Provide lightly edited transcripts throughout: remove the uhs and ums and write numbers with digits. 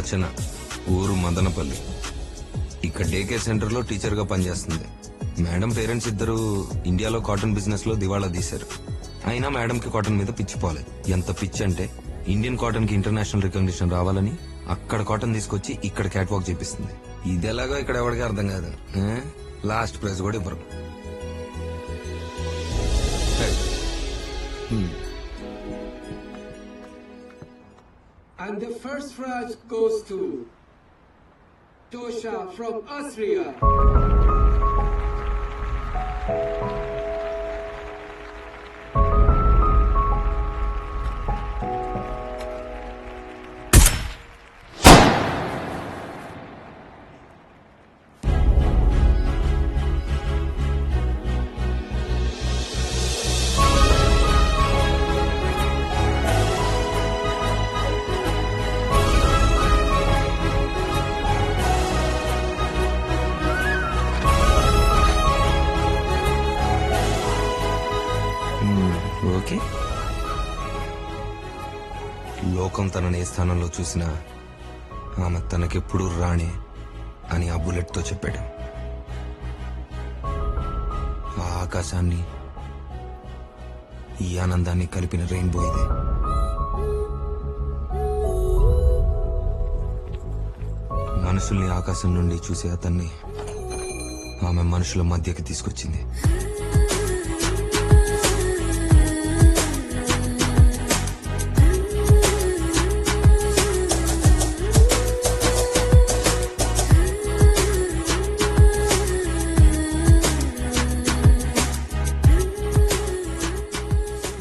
రచన, ఊరు మదనపల్లి. ఇక్కడ decay centre లో టీచర్ గా పనిచేస్తుంది. మేడం పేరెంట్స్ ఇద్దరు ఇండియాలో కాటన్ బిజినెస్ లో దివాళా తీశారు. అయినా మేడం కి కాటన్ మీద పిచ్చిపోలేదు. ఎంత పిచ్చి అంటే ఇండియన్ కాటన్ కి ఇంటర్నేషనల్ రికగ్నిషన్ రావాలని అక్కడ కాటన్ తీసుకొచ్చి ఇక్కడ క్యాట్ వాక్ చేపిస్తుంది. ఇది ఎలాగో ఇక్కడ ఎవరికి అర్థం కాదు. లాస్ట్ ప్రైజ్ కూడా ఇవ్వరు. And the first prize goes to Tosha from Austria. Okay, లోకం తనని ఏ స్థానంలో చూసినా ఆమె తనకెప్పుడు రాణి అని ఆ బుల్లెట్ తో చెప్పాడు. ఆ ఆకాశాన్ని, ఈ ఆనందాన్ని కలిపిన రెయిన్బో ఇదే. మనుషుల్ని ఆకాశం నుండి చూసే అతన్ని ఆమె మనుషుల మధ్యకి తీసుకొచ్చింది.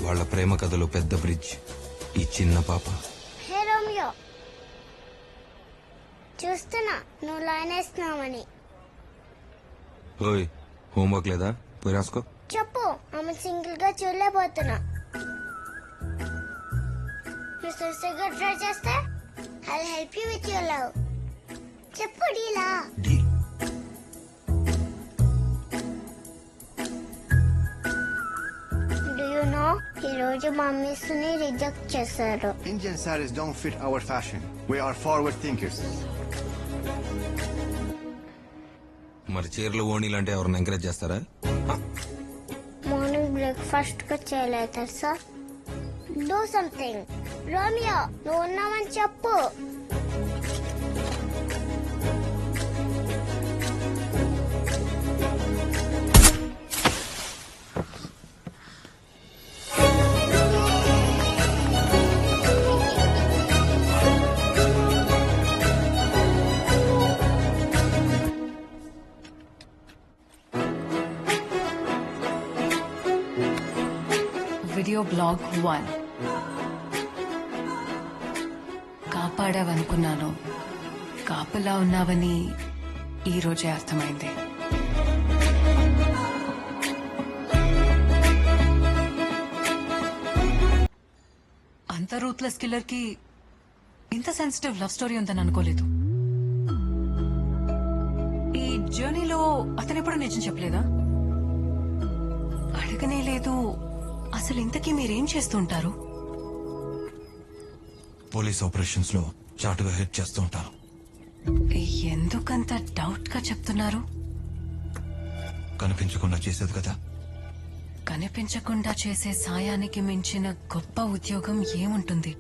వాళ్ళ ప్రేమ కథలో పెద్ద బ్రిడ్జ్ ఈ చిన్న పాప. హే రోమియో, చూస్తున్నా నువ్వు లైన్ వేస్తున్నావని. ఓయ్, హోంవర్క్ లేదా? పోయి రాసుకో. చెప్పు, ఆమె సింగిల్ గా చూడలేకపోతున్నా. నువ్వు సిన్సియర్గా ట్రై చేస్తే I help you with your love. చెప్పు డీలా. Do you know, ఈ రోజు మా మిస్ ని రిజెక్ట్ చేశారు. Indian sarees don't fit our fashion. We are forward thinkers. మరి చీరలు ఓణీలు అంటే ఎవరిని ఎంకరేజ్ చేస్తారా? మార్నింగ్ బ్రేక్ఫాస్ట్ గా చేయలేదు తెలుసా. Do something. రోమియో, నువ్వు ఉన్నావని చెప్పు. Video blog 1. కాపాడావనుకున్నాను, కాపలా ఉన్నావని ఈ రోజే అర్థమైంది. అంత రూత్లెస్ కిల్లర్ కి ఇంత సెన్సిటివ్ లవ్ స్టోరీ ఉందని అనుకోలేదు. ఈ జర్నీలో అతను ఎప్పుడు నిజం చెప్పలేదా? అడగనే లేదు. అసలు ఇంతకీ మీరేం చేస్తుంటారు? పోలీస్ ఆపరేషన్స్ లో చాటుగా హెల్ప్ చేస్తూ ఉంటాను. ఎందుకంత డౌట్ గా చెప్తున్నారు? కనిపించకుండా చేసేది కదా. కనిపించకుండా చేసే సాయానికి మించిన గొప్ప ఉద్యోగం ఏముంటుంది?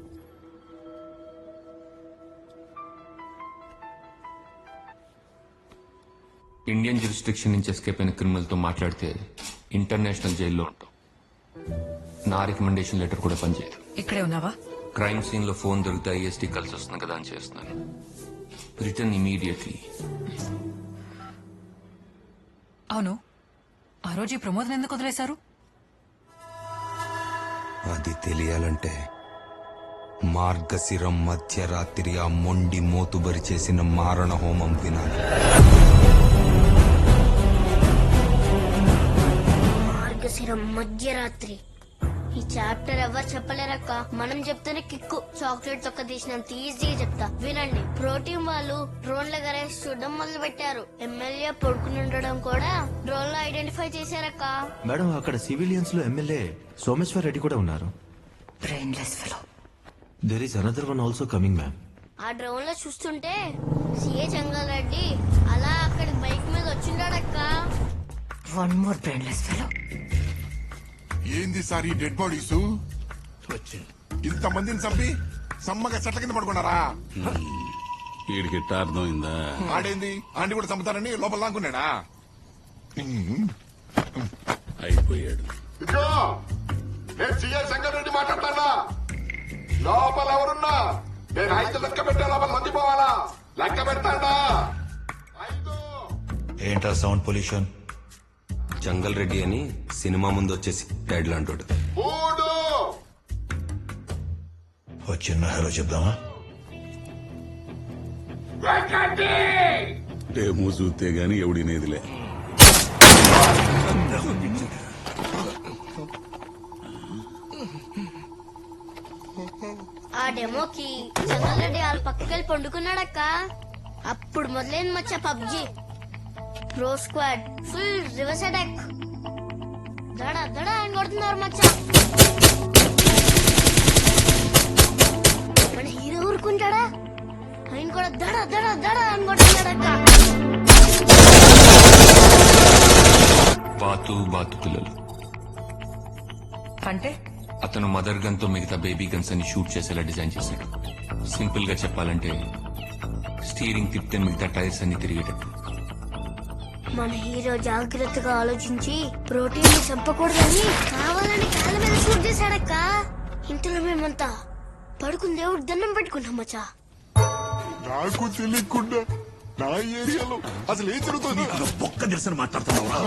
ఇండియన్ జ్యూరిస్డిక్షన్ నుంచి ఎస్కేప్ అయిన క్రిమినల్ తో మాట్లాడితే ఇంటర్నేషనల్ జైల్లో ఉంటాం. నా రికమెండేషన్ లెటర్ కూడా పనిచేయదు. ఇక్కడే ఉన్నావా? క్రైమ్ సీన్ లో ఫోన్ దొరికితే ఐఎస్టీ కలిసి వస్తుంది కదా అని చేస్తున్నాను. Return immediately. అవును, ఆ రోజు ఈ ప్రమోదం ఎందుకు వదిలేశారు? అది తెలియాలంటే మార్గశిరం మధ్యరాత్రి ఆ మొండి మోతుబరి చేసిన మారణ హోమం వినాలి. మార్గశిరం మధ్యరాత్రి. ఈ చాప్టర్ ఎవరు చెప్పలేరక్క, మనం చెప్తేనే కిక్కు. చాక్లెట్ తొక్క తీసినంత ఈజీగా చెప్తా వినండి. ప్రోటీన్ వాళ్ళు డ్రోన్ల గరేసి చూడడం మొదలు పెట్టారు. ఎమ్మెల్యే పడుకుని ఉండడం కూడా డ్రోన్ లో ఐడెంటిఫై చేశారక్క. మేడం, అక్కడ సివిలియన్స్ లో ఎమ్మెల్యే సోమేశ్వర్ రెడ్డి కూడా ఉన్నారు. Brainless fellow. There is another one also coming ma'am. ఆ డ్రోన్ లో చూస్తుంటే సిఏ చెంగారెడ్డి అలా అక్కడి బైక్ మీద వచ్చిండాడక్క. One more brainless fellow. ఏంది సార్ ఈ డెడ్ బాడీస్? ఇంత మందిని చంపి సమ్మగా చెట్ల కింద పడుకున్నారా? వీడికి ఎట్టా అర్థమైందా? ఆడేంది ఆంటీ కూడా చంపుతారని లోపల దాక్కున్నాడా? అయిపోయాడు. ఇదిగో నేను సిఐ సంగారెడ్డి మాట్లాడతానా? లోపల ఎవరున్నా నేను 5 లెక్క పెట్టే లోపల మంది పోవాలా? లెక్క పెడతాడా? 5. ఏంటా సౌండ్ పొల్యూషన్? జంగల్ రెడ్డి అని సినిమా ముందు వచ్చేసి టైటిల్ అంటాడు. 3. ఓ చిన్న హలో చెప్దామా? డేమో చూస్తే గాని ఎవడినేదిలే. ఆ డెమోకి చెంగారెడ్డి వాళ్ళ పక్కకెళ్ళి పండుకున్నాడక్క. అప్పుడు మొదలైంది మచ్చ PUBG. Pro squad full reverse attack. దడ దడ అని కొడుతున్నారు మచ్చ. మన హీరో ఊరుకుంటాడా? ఆయన కూడా దడ దడ దడ అని కొడుతున్నాడక్క. బాతు పిల్లలు అంటే అతను మదర్ గన్ తో మిగతా బేబీ గన్స్ అని షూట్ చేసేలా డిజైన్ చేశాడు. సింపుల్ గా చెప్పాలంటే స్టీరింగ్ తిప్పితే మిగతా టైర్స్ అన్ని తిరిగేటట్టు. మన హీరో జాగ్రత్తగా ఆలోచించి ప్రోటీన్ చంపకూడదని కావాలని కాళ్ళ మీద షూట్ చేశాడక్క. ఇంతలో మేమంతా పడుకుని దేవుడు దండం పెట్టుకుంటాం మచ్చా. నాకు తెలియకుండా నా ఏరియాలో అసలు ఏం జరుగుతుంది? ఒక్క నిరసన మాట్లాడుతున్నావురా?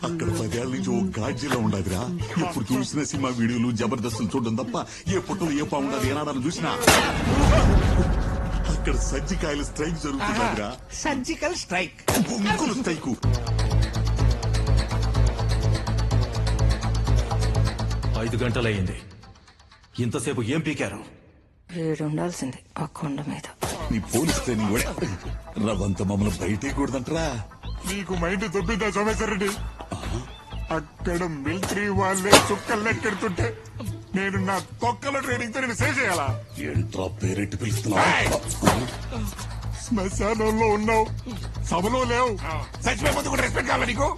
అక్కడ 10 ఏళ్ల నుంచి ఓ గాడ్జిలా ఉండదురా. ఎప్పుడు చూసిన సినిమా వీడియోలు జబర్దస్తులు చూడడం తప్ప ఏ పుట్టలు ఏ పాముండదు ఏనాడాలు చూసినా. అక్కడ సజ్జికాయల స్ట్రైక్ జరుగుతుందిరా. Surgical strike. బొంకులు స్ట్రైకు. 5 గంటలయ్యింది. ఇంతసేపు ఏం పీకారు? ఉండాల్సింది ఆ కొండ మీద. నీ పోలీస్ ట్రైనింగ్ కూడా రవంత మమ్మల్ని బయటే కూడదంటరా. నీకు మైండ్ దొబ్బిందా సోమేశ్వర రెడ్డి? అక్కడ మిలిటరీ వాళ్ళే చుక్కలు లెక్కెడుతుంటే నేను నా తొక్కల ట్రైనింగ్ తో నేను సేవ్ చేయాలా? ఏంట్రా పేరెట్టి పిలుస్తున్నావు? శ్మశానంలో ఉన్నావు, సభలో లేవు. చచ్చిపోయే ముందు కూడా రెస్పెక్ట్ కావాలా నీకు?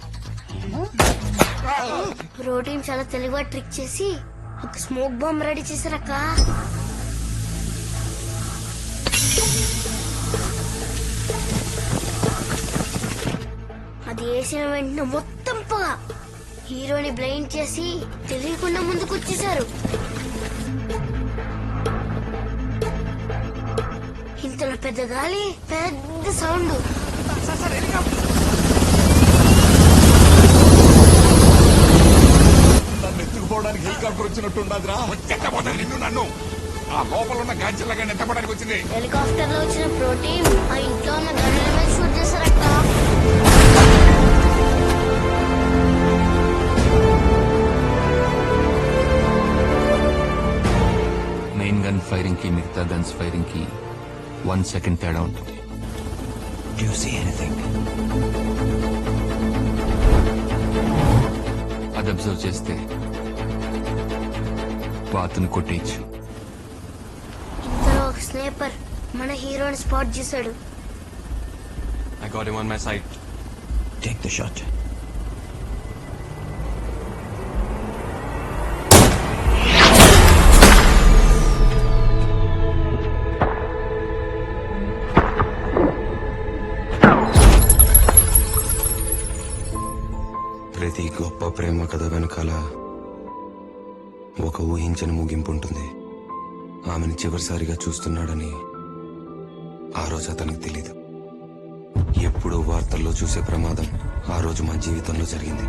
ప్రోటీన్ చాలా తెలివిగా ట్రిక్ చేసి ఒక స్మోక్ బాంబ్ రెడీ చేశారక్క. అది వేసిన వెంటనే మొత్తం పొగ. హీరోని బ్లైండ్ చేసి తెలియకుండా ముందుకు వచ్చేసారు. ఇంతలో పెద్ద గాలి, పెద్ద సౌండ్. నన్ను ఎత్తుకుపోవడానికి హెలికాప్టర్ వచ్చినట్టున్నదిరా. వచ్చేటపోతే నిన్ను నన్ను ఆ లోపల ఉన్న గాంచెల్లాగా నెట్టబడానికి వచ్చింది. హెలికాప్టర్ లో వచ్చిన ప్రోటీన్ ఆ ఇంట్లో ఉన్న గనుల మీద షూట్ చేశారక్క. మెయిన్ గన్ ఫైరింగ్ కి మిగతా గన్స్ ఫైరింగ్ కి 1 సెకండ్ తేడా ఉంటుంది. Do you see anything? అది అబ్జర్వ్ చేస్తే బాతుని కొట్టేయచ్చు. ఇంతలో ఒక స్నేపర్ మన హీరోని స్పాట్ చేశాడు. I got him on my side. Take the shot. ప్రతి గొప్ప ప్రేమ కథ వెనకాల ఒక ఊహించని ముగింపు ఉంటుంది. ఆమెను చివరిసారిగా చూస్తున్నాడని ఆ రోజు అతనికి తెలీదు. ఎప్పుడో వార్తల్లో చూసే ప్రమాదం ఆ రోజు మా జీవితంలో జరిగింది.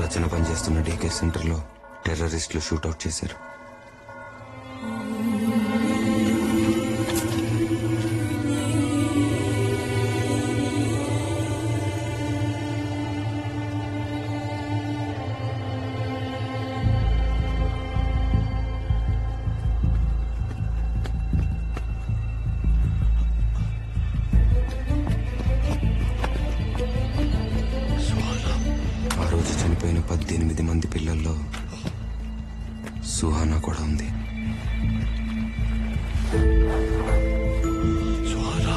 రచన పనిచేస్తున్న డీకే సెంటర్లో టెర్రరిస్టులు షూటౌట్ చేశారు. ఆ రోజు చనిపోయిన 18 మంది పిల్లల్లో సుహానా కూడా ఉంది. సుహానా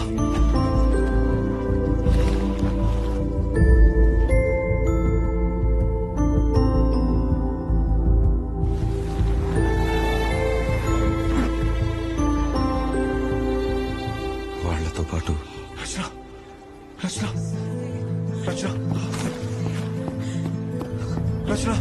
వాళ్లతో పాటు రచన రచన రచన రచన